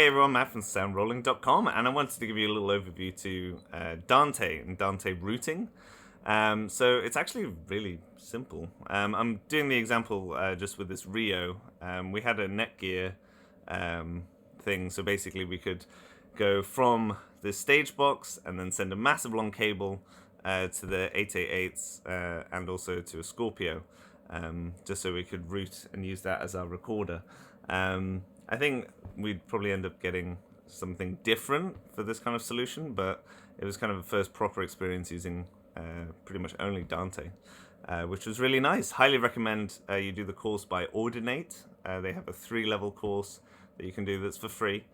Hey everyone, Matt from soundrolling.com, and I wanted to give you a little overview to Dante and Dante routing. So it's actually really simple. I'm doing the example just with this Rio. We had a Netgear thing, so basically we could go from the stage box and then send a massive long cable to the 888s and also to a Scorpio, just so we could route and use that as our recorder. I think we'd probably end up getting something different for this kind of solution, but it was kind of the first proper experience using pretty much only Dante, which was really nice. Highly recommend you do the course by Ordinate. They have a 3-level course that you can do that's for free,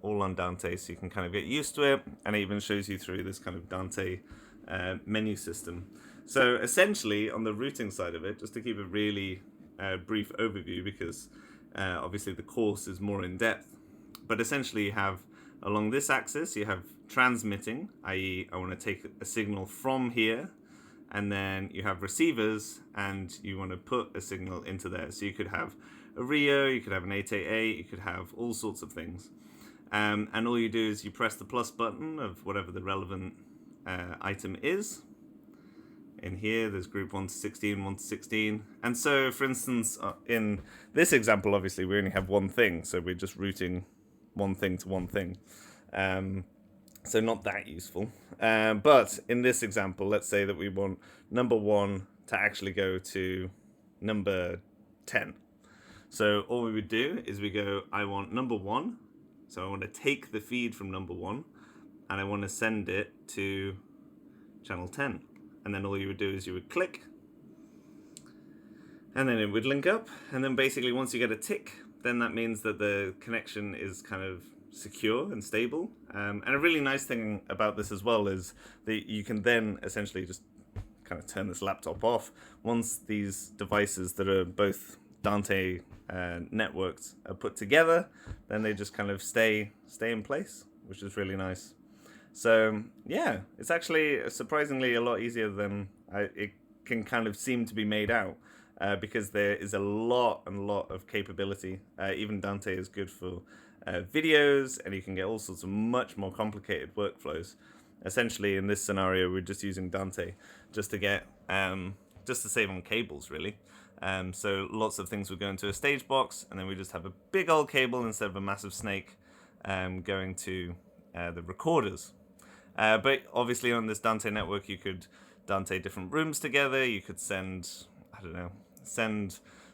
all on Dante, so you can kind of get used to it, and it even shows you through this kind of Dante menu system. So essentially, on the routing side of it, just to keep a really brief overview, because obviously the course is more in depth, but essentially you have along this axis you have transmitting, i.e. I want to take a signal from here, and then you have receivers and you want to put a signal into there. So you could have a Rio, you could have an 888, you could have all sorts of things, and all you do is you press the plus button of whatever the relevant item is. In here, there's group 1 to 16, 1 to 16. And so, for instance, in this example, obviously, we only have one thing. So we're just routing one thing to one thing. So not that useful. But in this example, let's say that we want number 1 to actually go to number 10. So all we would do is we go, I want number 1. So I want to take the feed from number 1, and I want to send it to channel 10. And then all you would do is you would click, and then it would link up. And then basically once you get a tick, then that means that the connection is kind of secure and stable. And a really nice thing about this as well is that you can then essentially just kind of turn this laptop off. Once these devices that are both Dante networked are put together, then they just kind of stay in place, which is really nice. So yeah, it's actually surprisingly a lot easier than it can kind of seem to be made out, because there is a lot of capability. Even Dante is good for videos, and you can get all sorts of much more complicated workflows. Essentially, in this scenario, we're just using Dante just to get just to save on cables, really. So lots of things would go into a stage box, and then we just have a big old cable instead of a massive snake going to the recorders. But obviously on this Dante network, you could Dante different rooms together. You could send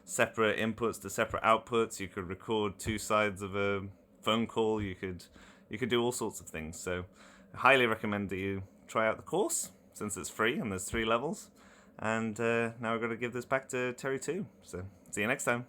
separate inputs to separate outputs. You could record 2 sides of a phone call. You could do all sorts of things. So I highly recommend that you try out the course, since it's free and there's 3 levels. And now I've got to give this back to Terry too. So see you next time.